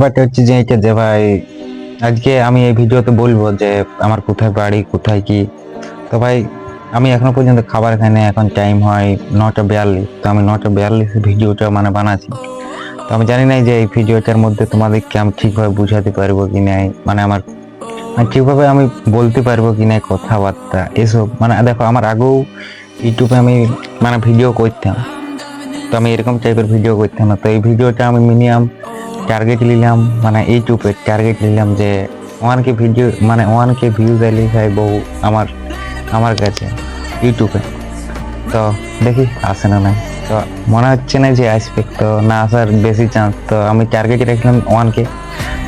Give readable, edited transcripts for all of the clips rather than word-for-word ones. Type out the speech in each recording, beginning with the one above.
But হচ্ছে যে এটা যে ভাই আজকে আমি এই ভিডিওতে বলবো যে আমার কোথায় বাড়ি কোথায় কি। তো ভাই আমি এখনো পর্যন্ত খাবার খাই না, এখন টাইম হয় 9:42। তো আমি 9:42 ভিডিওটা মানে বানাচ্ছি। তো আমি জানি না যে এই ভিডিওটার মধ্যে তোমাদেরকে আমি ঠিকভাবে বুঝাতে পারবো কি নাই, মানে আমার ঠিকভাবে আমি বলতে পারবো কি নাই কথাবার্তা এসব। মানে দেখো আমার আগেও ইউটিউবে আমি মানে ভিডিও করতাম, তো আমি এরকম টাইপের ভিডিও করতাম না। তো এই ভিডিওটা আমি মিনিমাম টার্গেট নিলাম, মানে ইউটিউবের টার্গেট নিলাম যে 1K ভিডিও, মানে 1K ভিউজ এলে ভাই বহু আমার আমার কাছে ইউটিউবে। তো দেখি আসে না নাই, তো মনে হচ্ছে না যে আসবে, তো না আসার বেশি চান্স। তো আমি টার্গেট রাখলাম 1K।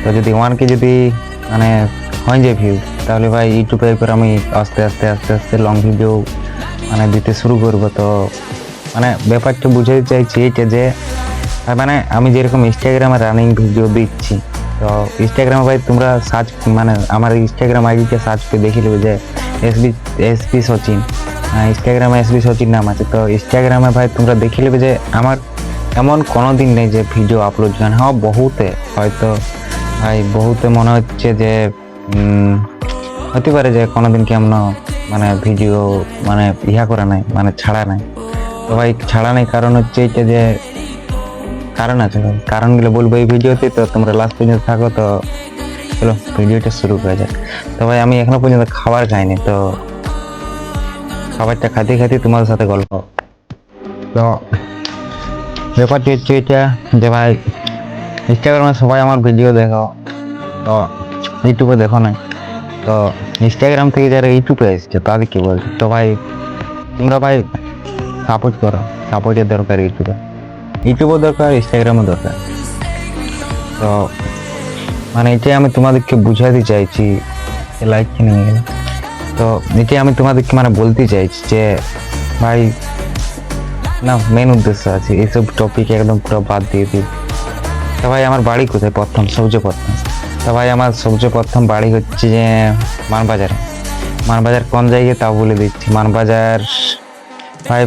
তো যদি 1K যদি মানে হয়ে যায় ভিউজ, তাহলে ভাই ইউটিউবে এরপর আমি আস্তে আস্তে আস্তে আস্তে লং ভিডিও মানে দিতে শুরু করবো। তো মানে ব্যাপারটা বুঝাতে চাইছি এটা যে মানে আমি যেরকম ইনস্টাগ্রামে রানিং ভিডিও দিচ্ছি, তো ইনস্টাগ্রামে ভাই তোমরা সার্চ, মানে আমার ইনস্টাগ্রাম আইডিতে সার্চ করে দেখে নেবে যে এসপি সচিন, ইনস্টাগ্রামে এসপি সচিন নাম আছে। তো ইনস্টাগ্রামে ভাই তোমরা দেখে নেবে যে আমার এমন কোনো দিন নেই যে ভিডিও আপলোড করেন। হ্যাঁ বহুতে হয়তো ভাই বহুতে মনে হচ্ছে যে হতে পারে যে কোনোদিন কেমন মানে ভিডিও মানে ইহা করা নাই, মানে ছাড়া নাই। তো ভাই ছাড়া নাই কারণ হচ্ছে এটা যে কারণ আছে ভাই, কারণগুলো বলবো এই ভিডিওতে। তো তোমরা লাস্ট পর্যন্ত থাকো। তো চলো ভিডিওটা শুরু করা যাক। তো ভাই আমি এখনো পর্যন্ত খাবার খাইনি, তো খাবারটা খাইতে খাইতে তোমাদের সাথে গল্প। তো ব্যাপারটি হচ্ছে এটা যে ভাই ইনস্টাগ্রামে সবাই আমার ভিডিও দেখো, তো ইউটিউবে দেখো না। তো ইনস্টাগ্রাম থেকে যারা ইউটিউবে এসছে তাদের কি বলছে, তো ভাই তোমরা ভাই সাপোর্ট করো, সাপোর্টের দরকার ইউটিউবও দরকার, ইনস্টাগ্রামও দরকার। তো মানে এটাই আমি তোমাদেরকে বুঝাতে চাইছি। লাইক কিনে গেল, তো এটাই আমি তোমাদেরকে মানে বলতে চাইছি যে ভাই না, মেন উদ্দেশ্য আছে, এইসব টপিক একদম পুরো বাদ দিয়ে দিই। তো ভাই আমার বাড়ি কোথায়, প্রথম সবচেয়ে প্রথম, তো ভাই আমার সবচেয়ে প্রথম বাড়ি হচ্ছে যে মানবাজার। মানবাজার কোন জায়গায় তাও বলে দিচ্ছি। মানবাজার ভাই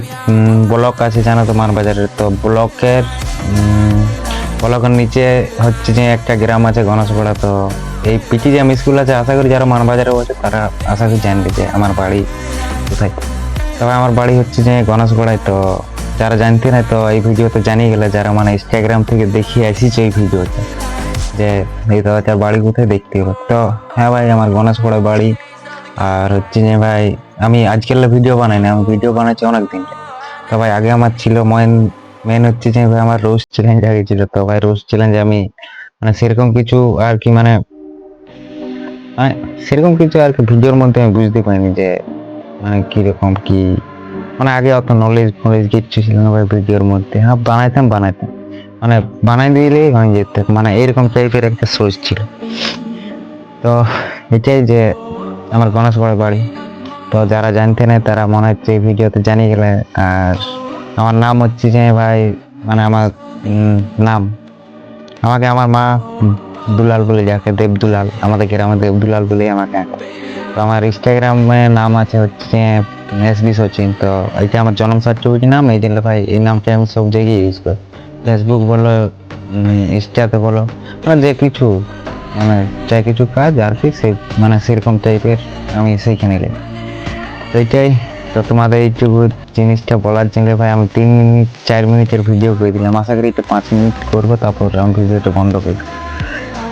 ব্লক আছে জানো তো মানবাজারের, তো ব্লকের নিচে হচ্ছে যে একটা গ্রাম আছে গণেশপাড়া। তো এই পিটি যে স্কুল আছে, আশা করি যারা মানবাজারে আছে তারা আশা করি জানবে যে আমার বাড়ি কোথায়। তবে আমার বাড়ি হচ্ছে যে গণেশপাড়ায়। তো যারা জানতে না, তো এই ভিডিওতে জানিয়ে গেলে, যারা মানে ইনস্টাগ্রাম থেকে দেখিয়ে আসিছে এই ভিডিওতে যে এই দাদাটার বাড়ি কোথায় দেখতে হবে। তো হ্যাঁ ভাই আমার গণেশপাড়ায় বাড়ি। আর হচ্ছে যে ভাই আমি আজকাল ভিডিও বানাই না, আমি ভিডিও বানাচ্ছি অনেকদিন। তো ভাই আগে আমার ছিল মেন হচ্ছে যে ভাই আমার রোস্ট চ্যালেঞ্জ আগে ছিল। তো ভাই রোস্ট চ্যালেঞ্জ আমি মানে সেরকম কিছু আর কি মানে সেরকম কিছু আর কি ভিডিওর মধ্যে আমি বুঝতে পারিনি যে মানে কিরকম কি, মানে আগে অত নলেজ কিচ্ছু ছিল না ভাই ভিডিওর মধ্যে। হ্যাঁ বানাইতাম মানে বানাই দিলেই হয়ে যেত, মানে এরকম টাইপের একটা সোচ ছিল। তো এটাই যে আমার গণেশপাড়া বাড়ি। তো যারা জানতে নেই তারা মনে হচ্ছে এই ভিডিওতে জানিয়ে গেলে। আর আমার নাম হচ্ছে যে ভাই মানে আমার নাম, আমাকে আমার মা দুলাল বলে, যাকে দেব দুলাল, আমাদের গ্রামে দেব দুলাল বলে আমাকে। তো আমার ইনস্টাগ্রামে নাম আছে হচ্ছে এসবি সচিন। তো এটা আমার জন্ম সার্টিফিকেট নাম, এই জন্য ভাই এই নামটা আমি সব জায়গায় ইউজ করি, ফেসবুক বলো ইনস্টাতে বলো, মানে যে কিছু মানে যা কিছু কাজ আর কি সেই মানে সেরকম টাইপের আমি সেইখানে গেলে। তো এটাই। তো তোমাদের এইটুকু জিনিসটা বলার জন্য ভাই আমি 3 মিনিট 4 মিনিটের ভিডিও করে দিলাম, আশা করি এটা 5 মিনিট করবো, তারপর আমি ভিডিওটা বন্ধ করবো।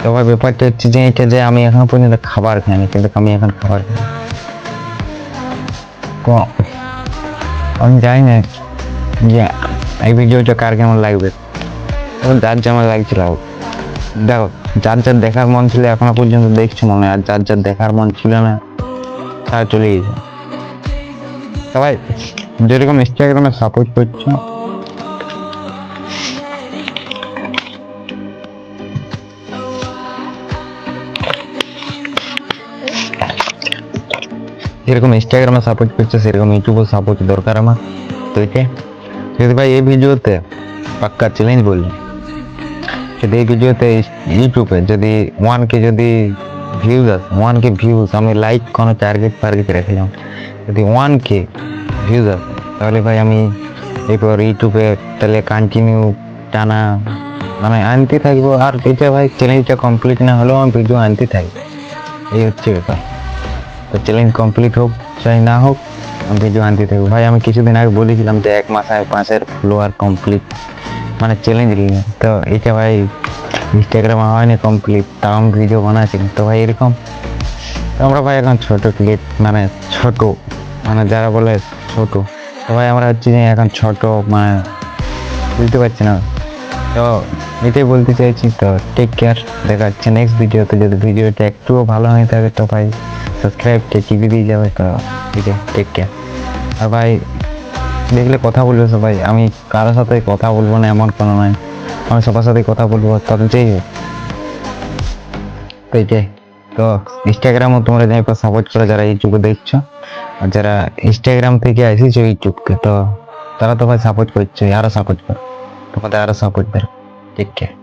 তো ভাই ব্যাপারটা হচ্ছে যে এটা যে আমি এখনো পর্যন্ত খাবার খাইনি, কিন্তু আমি এখন খাবার খাই। তো আমি জানি না যে এই ভিডিওটা কার কেমন লাগবে, যার যেমন লাগছিল দেখো, যার যার দেখার মন ছিল এখনো পর্যন্ত দেখছো মনে হয়, আর যার যার দেখার মন ছিল না তারা চলে গেছে। সবাই যেরকম ইনস্টাগ্রামে সাপোর্ট করছো, যেরকম ইনস্টাগ্রামে সাপোর্ট করছে সেরকম ইউটিউবে সাপোর্ট দরকার আমার। তো এটাই যদি ভাই এই ভিডিওতে পাক্কা চ্যালেঞ্জ বললি, যদি এই ভিডিওতে ইউটিউবে যদি 1K যদি ভিউজ আসে, 1K ভিউজ, আমি লাইক কোনো টার্গেট রেখেছিলাম, যদি 1K ভিউজ আসে তাহলে ভাই আমি এরপর ইউটিউবে তাহলে কন্টিনিউ টানা মানে আনতে থাকবো। আর এটা ভাই চ্যালেঞ্জটা কমপ্লিট না হলেও আমি ভিডিও আনতে থাকবো, এই হচ্ছে ব্যাপার। তো চ্যালেঞ্জ কমপ্লিট হোক চাই না হোক, আমি ভিডিও আনতে থাকবো ভাই। আমি কিছুদিন আগে বলেছিলাম যে 1 মাসে 5-এর ফলোয়ার কমপ্লিট, মানে চ্যালেঞ্জ নিয়ে। তো এটা ভাই ইনস্টাগ্রামে হয়নি কমপ্লিট, তাও আমি ভিডিও বানাচ্ছি। তো ভাই এরকম তো আমরা ভাই এখন ছোট ক্লিপ, মানে ছোট, মানে যারা বলে ছোট, তো ভাই আমরা হচ্ছে যে এখন ছোট, মানে বুঝতে পারছি না। তো এটাই বলতে চাইছি। তো টেক কেয়ার, দেখা হচ্ছে নেক্সট ভিডিওতে। যদি ভিডিওটা একটুও ভালো হয়ে থাকে তো ভাই সাবস্ক্রাইবটা টিপে দিয়ে যাবে। তো এটাই, টেক কেয়ার। আর ভাই দেখলে কথা বলবে সবাই, আমি কারোর সাথে কথা বলবো না এমন কোনো নয়, আমি সবার সাথে কথা বলবো, তবে যেই হোক। তো এটাই। তো ইনস্টাগ্রামও তোমরা যাই সাপোর্ট করো যারা ইউটিউবে দেখছো, আর যারা ইনস্টাগ্রাম থেকে আসিছো ইউটিউবকে, তো তারা তো ভাই সাপোর্ট করছো, আরো সাপোর্ট করো, তোমাদের আরো সাপোর্ট দেয়। Take care.